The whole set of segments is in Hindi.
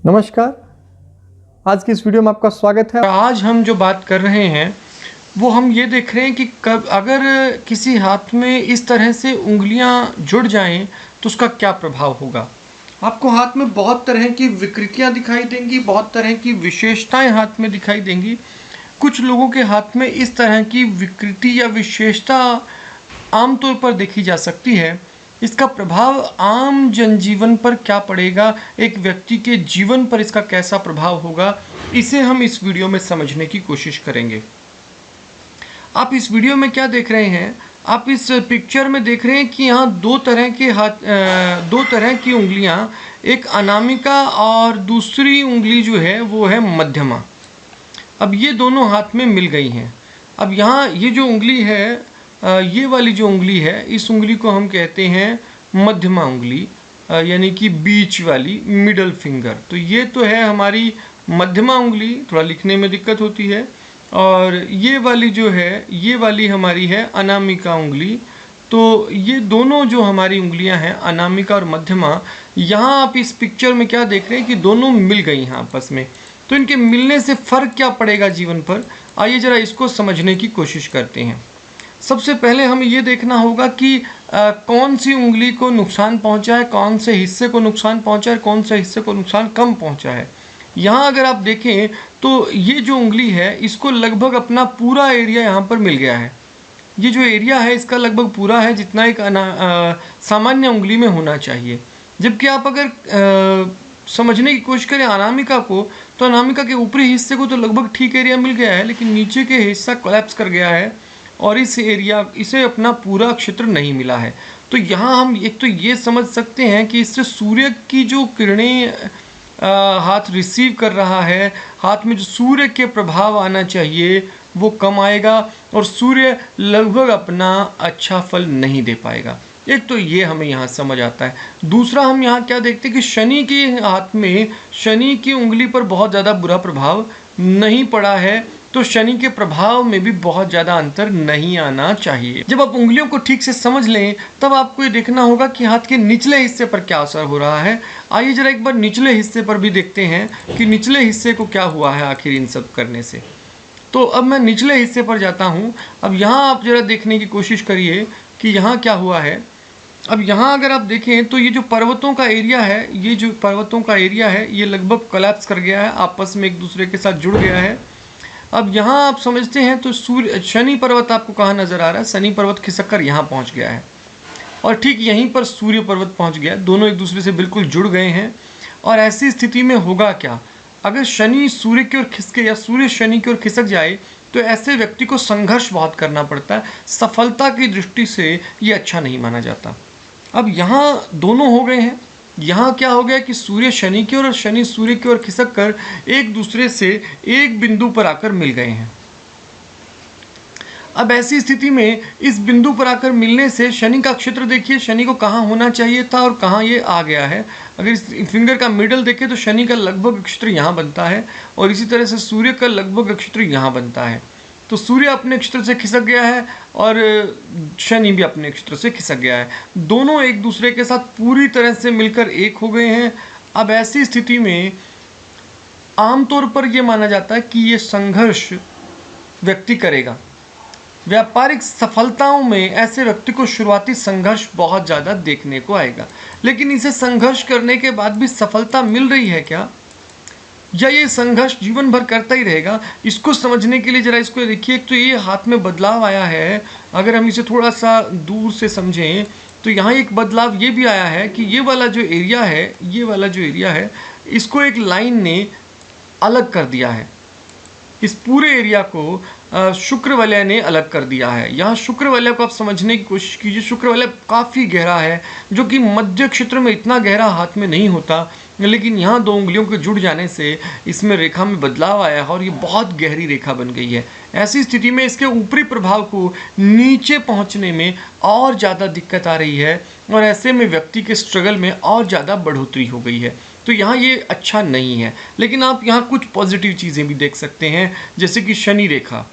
नमस्कार। आज की इस वीडियो में आपका स्वागत है। आज हम जो बात कर रहे हैं वो हम ये देख रहे हैं कि कब अगर किसी हाथ में इस तरह से उंगलियां जुड़ जाएं तो उसका क्या प्रभाव होगा। आपको हाथ में बहुत तरह की विकृतियां दिखाई देंगी, बहुत तरह की विशेषताएं हाथ में दिखाई देंगी। कुछ लोगों के हाथ में इस तरह की विकृति या विशेषता आमतौर पर देखी जा सकती है। इसका प्रभाव आम जनजीवन पर क्या पड़ेगा, एक व्यक्ति के जीवन पर इसका कैसा प्रभाव होगा, इसे हम इस वीडियो में समझने की कोशिश करेंगे। आप इस वीडियो में क्या देख रहे हैं, आप इस पिक्चर में देख रहे हैं कि यहाँ दो तरह की उंगलियां, एक अनामिका और दूसरी उंगली जो है वो है मध्यमा। अब ये दोनों हाथ में मिल गई हैं। अब यहाँ ये जो उंगली है, ये वाली जो उंगली है, इस उंगली को हम कहते हैं मध्यमा उंगली, यानी कि बीच वाली, मिडल फिंगर। तो ये तो है हमारी मध्यमा उंगली, थोड़ा लिखने में दिक्कत होती है। और ये वाली जो है, ये वाली हमारी है अनामिका उंगली। तो ये दोनों जो हमारी उंगलियां हैं, अनामिका और मध्यमा, यहाँ आप इस पिक्चर में क्या देख रहे हैं कि दोनों मिल गई हैं आपस में। तो इनके मिलने से फ़र्क क्या पड़ेगा जीवन पर, आइए ज़रा इसको समझने की कोशिश करते हैं। सबसे पहले हमें ये देखना होगा कि कौन सी उंगली को नुकसान पहुंचा है, कौन से हिस्से को नुकसान पहुंचा है, कौन से हिस्से को नुकसान कम पहुंचा है। यहाँ अगर आप देखें तो ये जो उंगली है, इसको लगभग अपना पूरा एरिया यहाँ पर मिल गया है। ये जो एरिया है इसका लगभग पूरा है जितना एक सामान्य उंगली में होना चाहिए। जबकि आप अगर समझने की कोशिश करें अनामिका को, तो अनामिका के ऊपरी हिस्से को तो लगभग ठीक एरिया मिल गया है, लेकिन नीचे के हिस्सा कोलैप्स कर गया है और इसे अपना पूरा क्षेत्र नहीं मिला है। तो यहाँ हम एक तो ये समझ सकते हैं कि इससे सूर्य की जो किरणें हाथ रिसीव कर रहा है, हाथ में जो सूर्य के प्रभाव आना चाहिए वो कम आएगा और सूर्य लगभग अपना अच्छा फल नहीं दे पाएगा। एक तो ये हमें यहाँ समझ आता है। दूसरा, हम यहाँ क्या देखते हैं कि शनि के हाथ में, शनि की उंगली पर बहुत ज़्यादा बुरा प्रभाव नहीं पड़ा है, तो शनि के प्रभाव में भी बहुत ज़्यादा अंतर नहीं आना चाहिए। जब आप उंगलियों को ठीक से समझ लें तब आपको ये देखना होगा कि हाथ के निचले हिस्से पर क्या असर हो रहा है। आइए जरा एक बार निचले हिस्से पर भी देखते हैं कि निचले हिस्से को क्या हुआ है आखिर इन सब करने से। तो अब मैं निचले हिस्से पर जाता हूँ। अब यहाँ आप जरा देखने की कोशिश करिए कि यहाँ क्या हुआ है। अब यहाँ अगर आप देखें तो ये जो पर्वतों का एरिया है, ये लगभग कोलैप्स कर गया है, आपस में एक दूसरे के साथ जुड़ गया है। अब यहाँ आप समझते हैं तो शनि पर्वत आपको कहाँ नज़र आ रहा है, शनि पर्वत खिसक कर यहाँ पहुँच गया है और ठीक यहीं पर सूर्य पर्वत पहुँच गया। दोनों एक दूसरे से बिल्कुल जुड़ गए हैं। और ऐसी स्थिति में होगा क्या, अगर शनि सूर्य की ओर खिसके या सूर्य शनि की ओर खिसक जाए तो ऐसे व्यक्ति को संघर्ष बहुत करना पड़ता है। सफलता की दृष्टि से ये अच्छा नहीं माना जाता। अब यहाँ दोनों हो गए हैं। यहाँ क्या हो गया कि सूर्य शनि की ओर और शनि सूर्य की ओर खिसक कर एक दूसरे से एक बिंदु पर आकर मिल गए हैं। अब ऐसी स्थिति में इस बिंदु पर आकर मिलने से शनि का क्षेत्र देखिए, शनि को कहाँ होना चाहिए था और कहाँ ये आ गया है। अगर इस फिंगर का मिडल देखें तो शनि का लगभग क्षेत्र यहाँ बनता है और इसी तरह से सूर्य का लगभग क्षेत्र यहाँ बनता है। तो सूर्य अपने क्षेत्र से खिसक गया है और शनि भी अपने क्षेत्र से खिसक गया है। दोनों एक दूसरे के साथ पूरी तरह से मिलकर एक हो गए हैं। अब ऐसी स्थिति में आमतौर पर यह माना जाता है कि ये संघर्ष व्यक्ति करेगा। व्यापारिक सफलताओं में ऐसे व्यक्ति को शुरुआती संघर्ष बहुत ज़्यादा देखने को आएगा, लेकिन इसे संघर्ष करने के बाद भी सफलता मिल रही है क्या, या ये संघर्ष जीवन भर करता ही रहेगा। इसको समझने के लिए जरा इसको देखिए। तो ये हाथ में बदलाव आया है। अगर हम इसे थोड़ा सा दूर से समझें तो यहाँ एक बदलाव ये भी आया है कि ये वाला जो एरिया है, इसको एक लाइन ने अलग कर दिया है। इस पूरे एरिया को शुक्र वलय ने अलग कर दिया है। यहाँ शुक्र वलय को आप समझने की कोशिश कीजिए। शुक्र वलय काफ़ी गहरा है, जो कि मध्य क्षेत्र में इतना गहरा हाथ में नहीं होता, लेकिन यहाँ दो उंगलियों के जुड़ जाने से इसमें रेखा में बदलाव आया है और ये बहुत गहरी रेखा बन गई है। ऐसी स्थिति में इसके ऊपरी प्रभाव को नीचे पहुँचने में और ज़्यादा दिक्कत आ रही है और ऐसे में व्यक्ति के स्ट्रगल में और ज़्यादा बढ़ोतरी हो गई है। तो यहाँ ये अच्छा नहीं है। लेकिन आप यहाँ कुछ पॉजिटिव चीज़ें भी देख सकते हैं, जैसे कि शनि रेखा।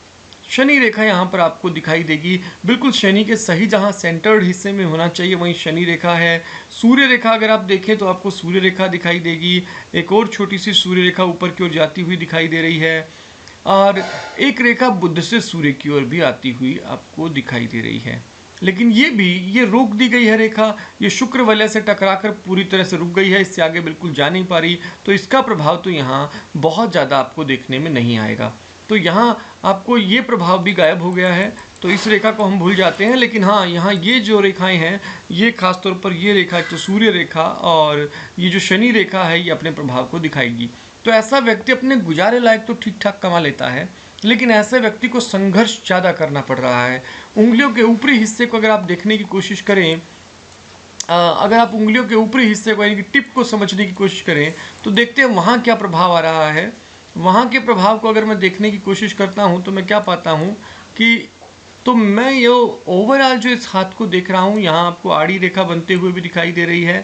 शनि रेखा यहाँ पर आपको दिखाई देगी। बिल्कुल शनि के सही जहाँ सेंटर्ड हिस्से में होना चाहिए वहीं शनि रेखा है। सूर्य रेखा अगर आप देखें तो आपको सूर्य रेखा दिखाई देगी। एक और छोटी सी सूर्य रेखा ऊपर की ओर जाती हुई दिखाई दे रही है और एक रेखा बुध से सूर्य की ओर भी आती हुई आपको दिखाई दे रही है। लेकिन ये रोक दी गई है रेखा, ये शुक्र वलय से टकराकर पूरी तरह से रुक गई है, इससे आगे बिल्कुल जा नहीं पा रही। तो इसका प्रभाव तो यहाँ बहुत ज़्यादा आपको देखने में नहीं आएगा। तो यहाँ आपको ये प्रभाव भी गायब हो गया है, तो इस रेखा को हम भूल जाते हैं। लेकिन हाँ, यहाँ ये जो रेखाएं हैं, ये खास तौर पर ये रेखा जो सूर्य रेखा और ये जो शनि रेखा है, ये अपने प्रभाव को दिखाएगी। तो ऐसा व्यक्ति अपने गुजारे लायक तो ठीक ठाक कमा लेता है, लेकिन ऐसे व्यक्ति को संघर्ष ज़्यादा करना पड़ रहा है। उंगलियों के ऊपरी हिस्से को अगर आप देखने की कोशिश करें, अगर आप उंगलियों के ऊपरी हिस्से को यानी कि टिप को समझने की कोशिश करें तो देखते हैं वहाँ क्या प्रभाव आ रहा है। वहाँ के प्रभाव को अगर मैं देखने की कोशिश करता हूँ तो मैं क्या पाता हूँ कि तो मैं ये ओवरऑल जो इस हाथ को देख रहा हूँ, यहाँ आपको आड़ी रेखा बनते हुए भी दिखाई दे रही है।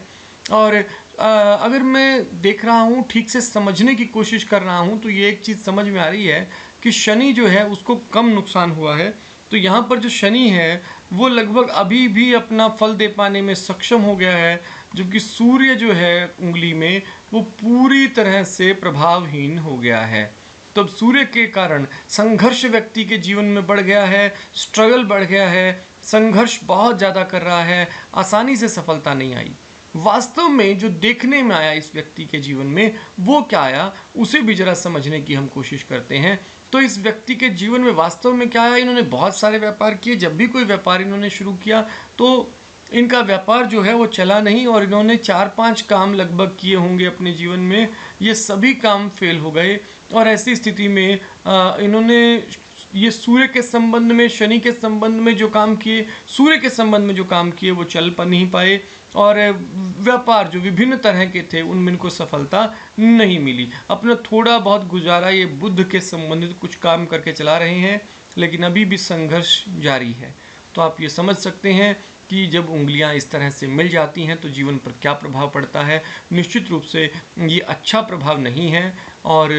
और अगर मैं देख रहा हूँ, ठीक से समझने की कोशिश कर रहा हूँ, तो ये एक चीज़ समझ में आ रही है कि शनि जो है उसको कम नुकसान हुआ है। तो यहाँ पर जो शनि है वो लगभग अभी भी अपना फल दे पाने में सक्षम हो गया है, जबकि सूर्य जो है उंगली में वो पूरी तरह से प्रभावहीन हो गया है। तब सूर्य के कारण संघर्ष व्यक्ति के जीवन में बढ़ गया है, स्ट्रगल बढ़ गया है, संघर्ष बहुत ज़्यादा कर रहा है, आसानी से सफलता नहीं आई। वास्तव में जो देखने में आया इस व्यक्ति के जीवन में वो क्या आया, उसे भी जरा समझने की हम कोशिश करते हैं। तो इस व्यक्ति के जीवन में वास्तव में क्या आया, इन्होंने बहुत सारे व्यापार किए। जब भी कोई व्यापार इन्होंने शुरू किया तो इनका व्यापार जो है वो चला नहीं और इन्होंने 4-5 काम लगभग किए होंगे अपने जीवन में, ये सभी काम फेल हो गए। और ऐसी स्थिति में इन्होंने ये सूर्य के संबंध में, शनि के संबंध में जो काम किए, सूर्य के संबंध में जो काम किए वो चल नहीं पाए और व्यापार जो विभिन्न तरह के थे उनमें इनको सफलता नहीं मिली। अपना थोड़ा बहुत गुजारा ये बुध के संबंधित कुछ काम करके चला रहे हैं, लेकिन अभी भी संघर्ष जारी है। तो आप ये समझ सकते हैं कि जब उंगलियां इस तरह से मिल जाती हैं तो जीवन पर क्या प्रभाव पड़ता है। निश्चित रूप से ये अच्छा प्रभाव नहीं है और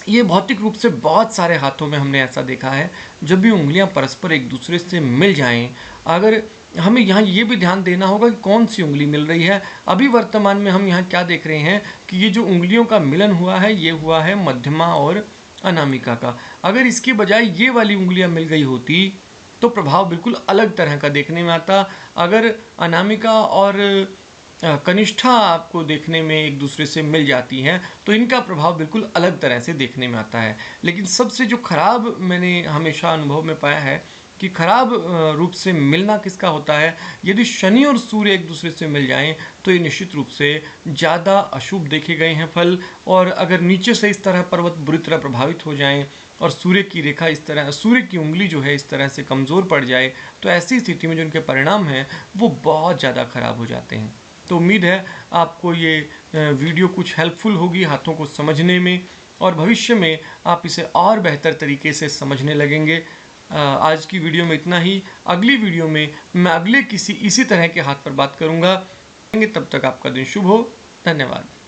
ये भौतिक रूप से बहुत सारे हाथों में हमने ऐसा देखा है। जब भी उंगलियां परस्पर एक दूसरे से मिल जाएं, अगर हमें यहाँ ये भी ध्यान देना होगा कि कौन सी उंगली मिल रही है। अभी वर्तमान में हम यहाँ क्या देख रहे हैं कि ये जो उंगलियों का मिलन हुआ है ये हुआ है मध्यमा और अनामिका का। अगर इसके बजाय ये वाली उंगलियां मिल गई होती तो प्रभाव बिल्कुल अलग तरह का देखने में आता। अगर अनामिका और कनिष्ठा आपको देखने में एक दूसरे से मिल जाती हैं तो इनका प्रभाव बिल्कुल अलग तरह से देखने में आता है। लेकिन सबसे जो खराब मैंने हमेशा अनुभव में पाया है कि खराब रूप से मिलना किसका होता है, यदि शनि और सूर्य एक दूसरे से मिल जाएं तो ये निश्चित रूप से ज़्यादा अशुभ देखे गए हैं फल। और अगर नीचे से इस तरह पर्वत बुरी तरह प्रभावित हो जाएं और सूर्य की रेखा इस तरह, सूर्य की उंगली जो है इस तरह से कमज़ोर पड़ जाए तो ऐसी स्थिति में जो उनके परिणाम हैं वो बहुत ज़्यादा खराब हो जाते हैं। तो उम्मीद है आपको ये वीडियो कुछ हेल्पफुल होगी हाथों को समझने में और भविष्य में आप इसे और बेहतर तरीके से समझने लगेंगे। आज की वीडियो में इतना ही। अगली वीडियो में मैं अगले किसी इसी तरह के हाथ पर बात करूँगा। तब तक आपका दिन शुभ हो। धन्यवाद।